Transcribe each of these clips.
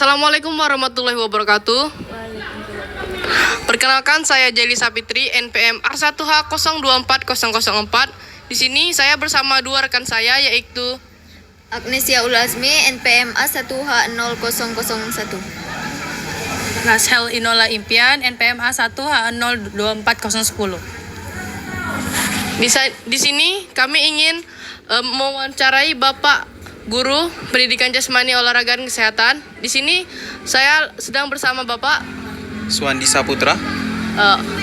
Assalamualaikum warahmatullahi wabarakatuh. Perkenalkan, saya Jeli Sapitri, NPM R1H024004. Di sini saya bersama dua rekan saya, yaitu Agnesia Ulazmi, NPM A1H0001. Rashel Inola Impian, NPM A1H024010. di sini kami ingin mewawancarai Bapak Guru Pendidikan Jasmani Olahraga dan Kesehatan. Di sini saya sedang bersama Bapak Suwandi Saputra.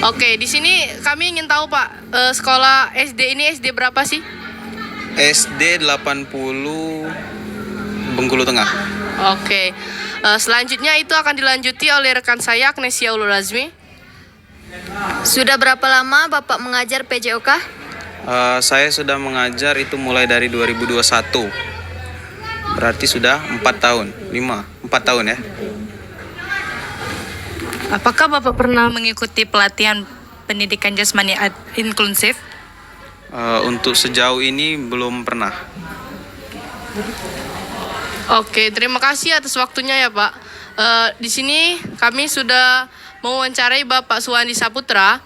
Oke, di sini kami ingin tahu Pak, sekolah SD ini SD berapa sih? SD 80 Bengkulu Tengah. Oke, selanjutnya itu akan dilanjuti oleh rekan saya Agnesia Ulazmi. Sudah berapa lama Bapak mengajar PJOK? Saya sudah mengajar itu mulai dari 2021. Berarti sudah 4 tahun ya. Apakah Bapak pernah mengikuti pelatihan pendidikan jasmani inklusif? Untuk sejauh ini belum pernah. Oke, terima kasih atas waktunya ya Pak. Di sini kami sudah mewawancarai Bapak Suwandi Saputra.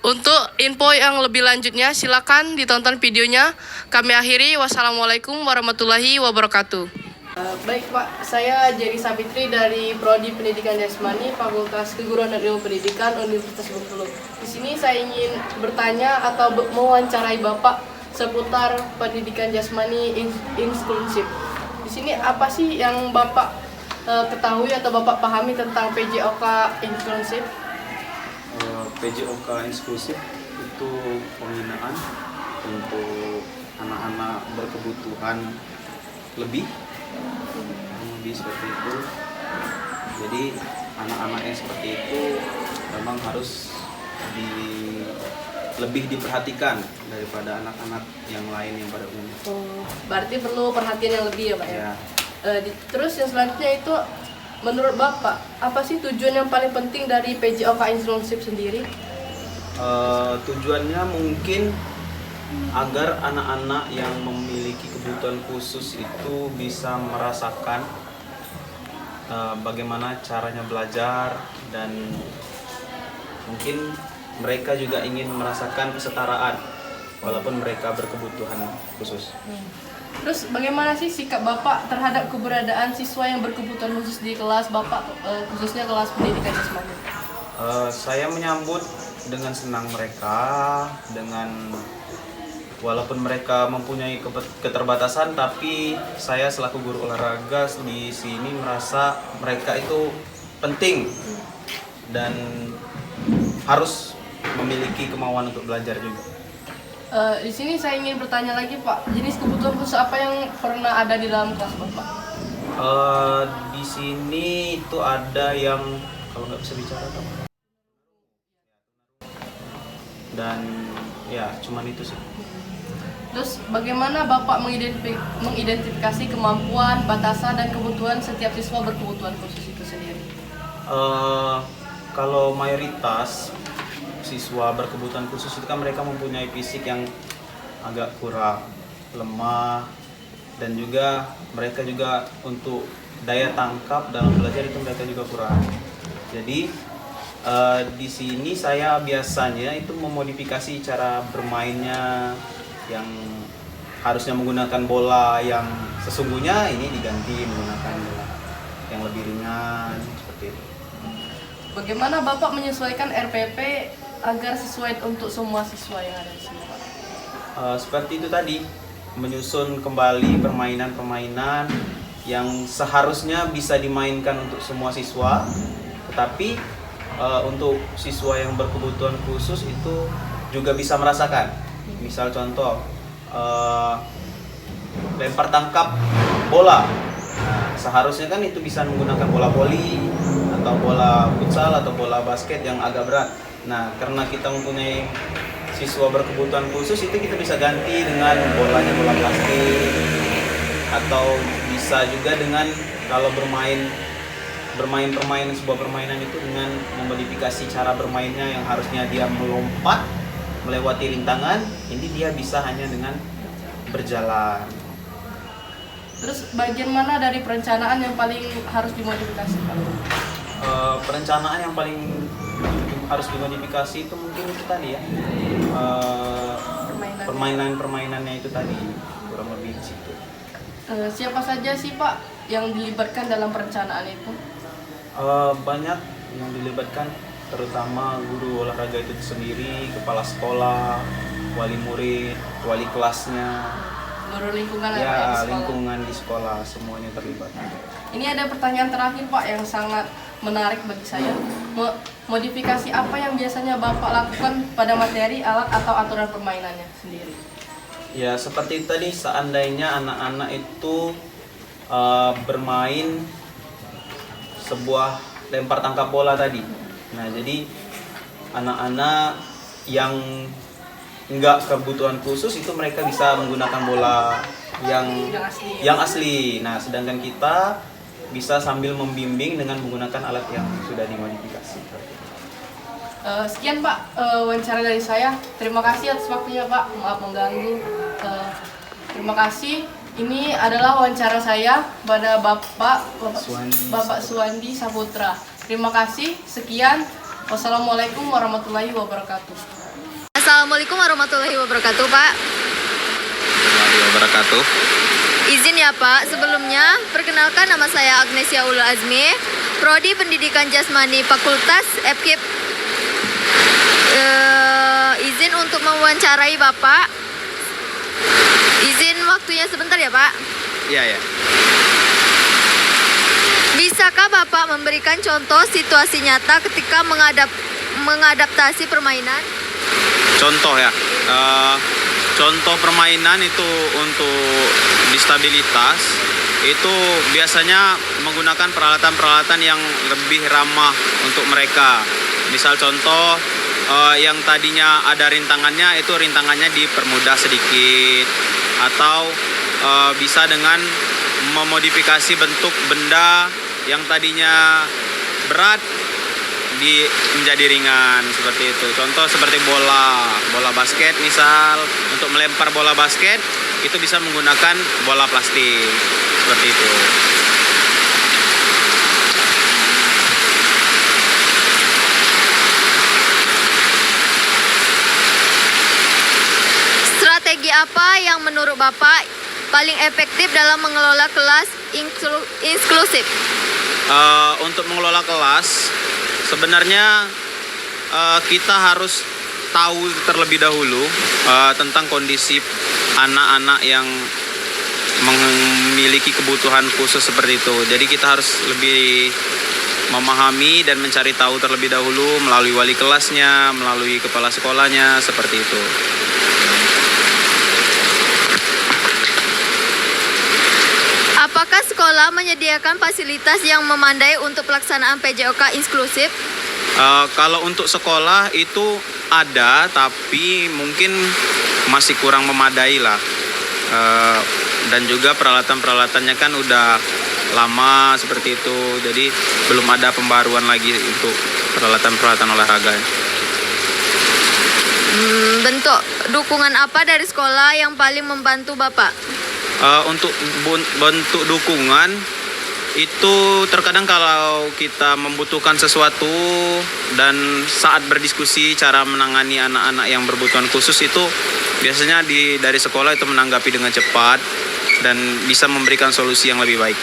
Untuk info yang lebih lanjutnya silakan ditonton videonya. Kami akhiri. Wassalamualaikum warahmatullahi wabarakatuh. Baik Pak, saya Jeri Sapitri dari Prodi Pendidikan Jasmani Fakultas Keguruan dan Ilmu Pendidikan Universitas Bengkulu. Di sini saya ingin bertanya atau mewawancarai Bapak seputar pendidikan jasmani inklusif. Di sini apa sih yang Bapak ketahui atau Bapak pahami tentang PJOK inklusif? PJOK inklusif itu pembinaan untuk anak-anak berkebutuhan lebih seperti itu. Jadi anak-anak yang seperti itu memang harus lebih diperhatikan daripada anak-anak yang lain yang pada umumnya. Berarti perlu perhatian yang lebih ya Pak ya? Ya. Terus yang selanjutnya itu, menurut Bapak, apa sih tujuan yang paling penting dari PJOK inklusif sendiri? Tujuannya mungkin agar anak-anak yang memiliki kebutuhan khusus itu bisa merasakan bagaimana caranya belajar, dan mungkin mereka juga ingin merasakan kesetaraan walaupun mereka berkebutuhan khusus. Terus bagaimana sih sikap Bapak terhadap keberadaan siswa yang berkebutuhan khusus di kelas Bapak, khususnya kelas pendidikan jasmani? Saya menyambut dengan senang mereka, walaupun mereka mempunyai keterbatasan, tapi saya selaku guru olahraga di sini merasa mereka itu penting dan harus memiliki kemauan untuk belajar juga. Di sini saya ingin bertanya lagi Pak, jenis kebutuhan khusus apa yang pernah ada di dalam kelas Bapak? Di sini itu ada yang kalau nggak bisa bicara dan ya cuman itu sih. Terus bagaimana Bapak mengidentifikasi kemampuan, batasan, dan kebutuhan setiap siswa berkebutuhan khusus itu sendiri? Kalau mayoritas siswa berkebutuhan khusus itu kan mereka mempunyai fisik yang agak kurang, lemah, dan juga mereka juga untuk daya tangkap dalam belajar itu mereka juga kurang. Jadi di sini saya biasanya itu memodifikasi cara bermainnya, yang harusnya menggunakan bola yang sesungguhnya ini diganti menggunakan bola yang lebih ringan seperti itu. Bagaimana Bapak menyesuaikan RPP agar sesuai untuk semua siswa yang ada di sini Pak? Seperti itu tadi, menyusun kembali permainan-permainan yang seharusnya bisa dimainkan untuk semua siswa, tetapi untuk siswa yang berkebutuhan khusus itu juga bisa merasakan. Misal contoh, lempar tangkap bola. Nah, seharusnya kan itu bisa menggunakan bola voli atau bola futsal atau bola basket yang agak berat. Nah, karena kita mempunyai siswa berkebutuhan khusus, itu kita bisa ganti dengan bola plastik, atau bisa juga dengan kalau bermain sebuah permainan itu dengan memodifikasi cara bermainnya yang harusnya dia melompat melewati rintangan, ini dia bisa hanya dengan berjalan. Terus bagian mana dari perencanaan yang paling harus dimodifikasi, Pak? Perencanaan yang paling harus dimodifikasi itu mungkin itu tadi ya, permainannya itu tadi, kurang lebih di situ. Siapa saja sih Pak yang dilibatkan dalam perencanaan itu? Banyak yang dilibatkan, terutama guru olahraga itu sendiri, kepala sekolah, wali murid, wali kelasnya, Guru lingkungan ya di sekolah. lingkungan di sekolah, semuanya terlibat. Ini ada pertanyaan terakhir Pak yang sangat menarik bagi saya. Modifikasi apa yang biasanya Bapak lakukan pada materi, alat, atau aturan permainannya sendiri? Ya seperti tadi, seandainya anak-anak itu bermain sebuah lempar tangkap bola tadi. Nah jadi anak-anak yang enggak kebutuhan khusus itu mereka bisa menggunakan bola yang asli. Nah sedangkan kita bisa sambil membimbing dengan menggunakan alat yang sudah dimodifikasi. Sekian Pak wawancara dari saya. Terima kasih atas waktunya Pak. Maaf mengganggu. Terima kasih. Ini adalah wawancara saya pada Bapak Suwandi Saputra. Terima kasih. Sekian. Wassalamualaikum warahmatullahi wabarakatuh. Assalamualaikum warahmatullahi wabarakatuh, Pak. Warahmatullahi wabarakatuh. Izin ya Pak, sebelumnya perkenalkan nama saya Agnesia Ula Azmi, Prodi Pendidikan Jasmani Fakultas FKIP. Izin untuk mewawancarai Bapak. Izin waktunya sebentar ya Pak. Iya ya. Bisakah Bapak memberikan contoh situasi nyata ketika mengadaptasi permainan? Contoh ya. Contoh permainan itu untuk disabilitas itu biasanya menggunakan peralatan-peralatan yang lebih ramah untuk mereka. Misal contoh yang tadinya ada rintangannya, itu rintangannya dipermudah sedikit, atau bisa dengan memodifikasi bentuk benda yang tadinya berat menjadi ringan, seperti itu. Contoh seperti bola basket, misal untuk melempar bola basket itu bisa menggunakan bola plastik, seperti itu. Strategi apa yang menurut Bapak paling efektif dalam mengelola kelas inklusif? Untuk mengelola kelas, sebenarnya kita harus tahu terlebih dahulu tentang kondisi anak-anak yang memiliki kebutuhan khusus seperti itu. Jadi kita harus lebih memahami dan mencari tahu terlebih dahulu melalui wali kelasnya, melalui kepala sekolahnya, seperti itu. Apakah sekolah menyediakan fasilitas yang memadai untuk pelaksanaan PJOK inklusif? Kalau untuk sekolah itu ada, tapi mungkin masih kurang memadai lah. Dan juga peralatan-peralatannya kan udah lama seperti itu, jadi belum ada pembaruan lagi untuk peralatan-peralatan olahraga. Bentuk dukungan apa dari sekolah yang paling membantu Bapak? Untuk bentuk dukungan itu terkadang kalau kita membutuhkan sesuatu dan saat berdiskusi cara menangani anak-anak yang berkebutuhan khusus itu biasanya dari sekolah itu menanggapi dengan cepat dan bisa memberikan solusi yang lebih baik.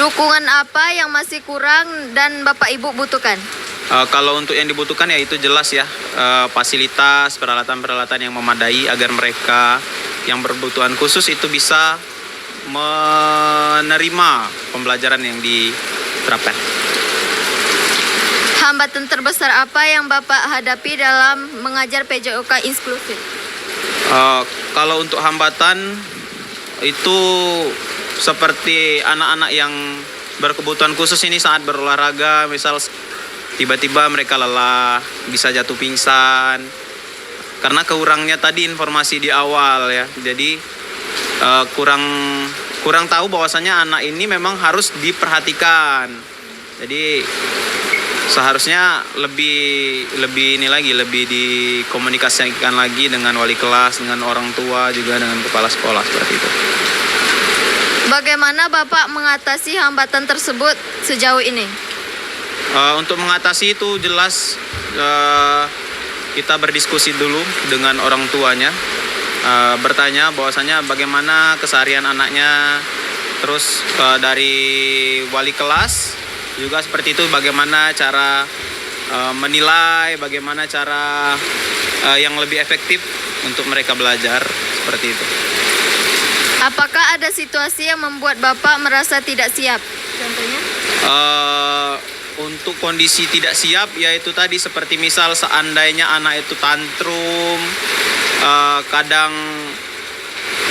Dukungan apa yang masih kurang dan Bapak Ibu butuhkan? Kalau untuk yang dibutuhkan ya itu jelas ya, fasilitas, peralatan-peralatan yang memadai agar mereka yang berkebutuhan khusus itu bisa menerima pembelajaran yang diterapkan. Hambatan terbesar apa yang Bapak hadapi dalam mengajar PJOK inklusif? Kalau untuk hambatan itu seperti anak-anak yang berkebutuhan khusus ini saat berolahraga, misal tiba-tiba mereka lelah, bisa jatuh pingsan karena kurangnya tadi informasi di awal ya. Jadi kurang tahu bahwasanya anak ini memang harus diperhatikan. Jadi seharusnya lebih ini lagi, lebih dikomunikasikan lagi dengan wali kelas, dengan orang tua, juga dengan kepala sekolah seperti itu. Bagaimana Bapak mengatasi hambatan tersebut sejauh ini? Untuk mengatasi itu jelas kita berdiskusi dulu dengan orang tuanya, bertanya bahwasanya bagaimana keseharian anaknya, terus dari wali kelas juga seperti itu, bagaimana cara menilai, bagaimana cara yang lebih efektif untuk mereka belajar seperti itu. Apakah ada situasi yang membuat Bapak merasa tidak siap? Contohnya? Untuk kondisi tidak siap, yaitu tadi seperti misal seandainya anak itu tantrum, kadang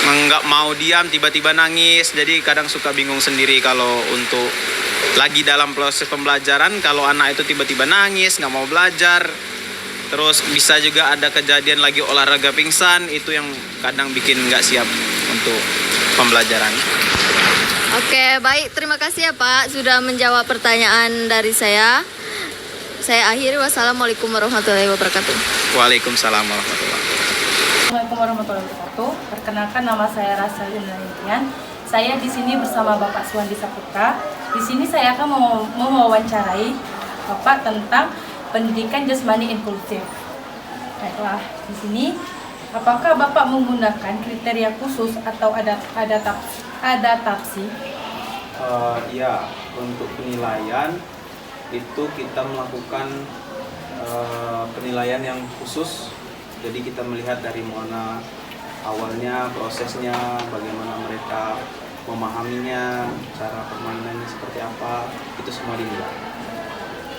nggak mau diam, tiba-tiba nangis, jadi kadang suka bingung sendiri kalau untuk lagi dalam proses pembelajaran, kalau anak itu tiba-tiba nangis, nggak mau belajar. Terus bisa juga ada kejadian lagi olahraga pingsan, itu yang kadang bikin nggak siap untuk pembelajaran. Oke, baik. Terima kasih ya Pak sudah menjawab pertanyaan dari saya. Saya akhiri. Wassalamualaikum warahmatullahi wabarakatuh. Waalaikumsalam warahmatullahi wabarakatuh. Assalamualaikum warahmatullahi wabarakatuh. Perkenalkan, nama saya Rasa Yunanian. Saya di sini bersama Bapak Suwandi Saputra. Di sini saya akan mewawancarai Bapak tentang pendidikan jasmani inklusif. Baiklah, di sini apakah Bapak menggunakan kriteria khusus atau adaptasi? Ya, untuk penilaian itu kita melakukan penilaian yang khusus. Jadi kita melihat dari mana awalnya prosesnya, bagaimana mereka memahaminya, cara permainannya seperti apa, itu semua dinilai.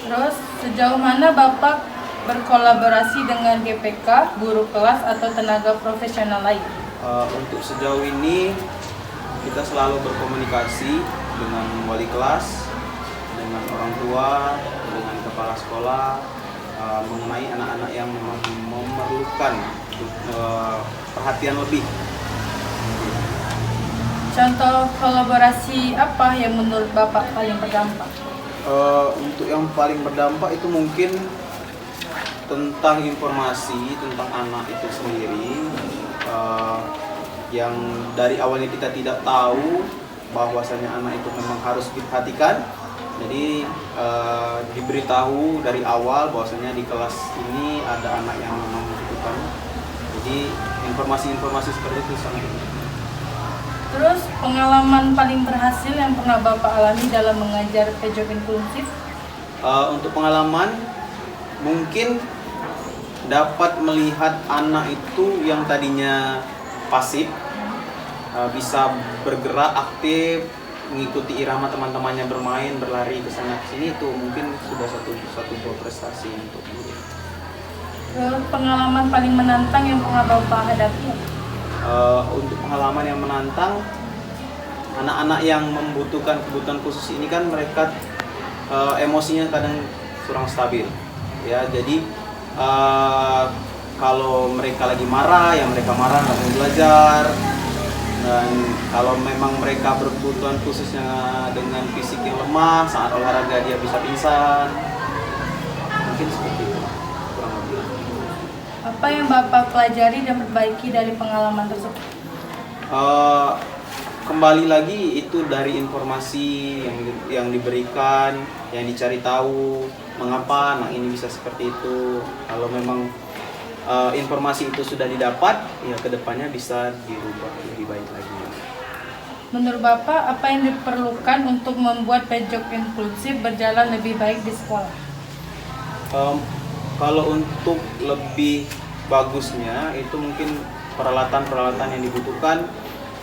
Terus sejauh mana Bapak berkolaborasi dengan GPK, guru kelas atau tenaga profesional lain? Untuk sejauh ini kita selalu berkomunikasi dengan wali kelas, dengan orang tua, dengan kepala sekolah mengenai anak-anak yang memang memerlukan perhatian lebih. Contoh kolaborasi apa yang menurut Bapak paling berdampak? Untuk yang paling berdampak itu mungkin tentang informasi tentang anak itu sendiri, yang dari awalnya kita tidak tahu bahwasanya anak itu memang harus diperhatikan. Jadi diberitahu dari awal bahwasanya di kelas ini ada anak yang memang membutuhkan. Jadi informasi-informasi seperti itu sangat penting. Terus pengalaman paling berhasil yang pernah Bapak alami dalam mengajar pojok inklusif? Untuk pengalaman mungkin dapat melihat anak itu yang tadinya pasif bisa bergerak aktif, mengikuti irama teman-temannya bermain, berlari ke sana ke sini, itu mungkin sudah satu buah prestasi untuk guru. Terus pengalaman paling menantang yang pernah Bapak hadapi? Untuk pengalaman yang menantang, anak-anak yang membutuhkan kebutuhan khusus ini kan mereka emosinya kadang kurang stabil, ya. Jadi kalau mereka lagi marah, ya mereka marah nggak mau belajar. Dan kalau memang mereka berkebutuhan khususnya dengan fisik yang lemah, saat olahraga dia bisa pingsan, mungkin seperti itu kurang lebih. Apa yang Bapak pelajari dan perbaiki dari pengalaman tersebut? Kembali lagi itu dari informasi yang diberikan, yang dicari tahu mengapa anak ini bisa seperti itu. Kalau memang informasi itu sudah didapat, ya kedepannya bisa dirubah lebih baik lagi. Menurut Bapak, apa yang diperlukan untuk membuat pojok inklusif berjalan lebih baik di sekolah? Kalau untuk lebih bagusnya itu mungkin peralatan-peralatan yang dibutuhkan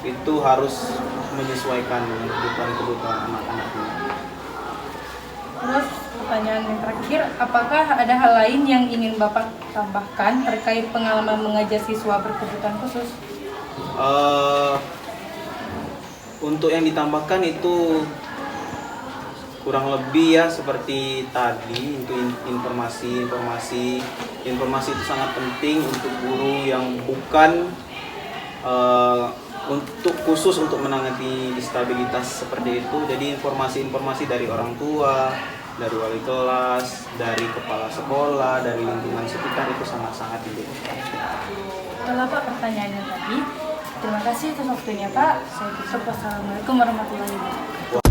itu harus menyesuaikan dengan kebutuhan anak-anak ini. Terus pertanyaan yang terakhir, apakah ada hal lain yang ingin Bapak tambahkan terkait pengalaman mengajar siswa berkebutuhan khusus? Untuk yang ditambahkan itu kurang lebih ya seperti tadi, untuk informasi itu sangat penting untuk guru yang bukan untuk khusus untuk menangani disabilitas seperti itu. Jadi informasi-informasi dari orang tua, dari wali kelas, dari kepala sekolah, dari lingkungan sekitar itu sangat-sangat dibutuhkan. Itulah Pak pertanyaannya tadi. Terima kasih atas waktunya Pak. Saya tutup. Wassalamualaikum warahmatullahi wabarakatuh.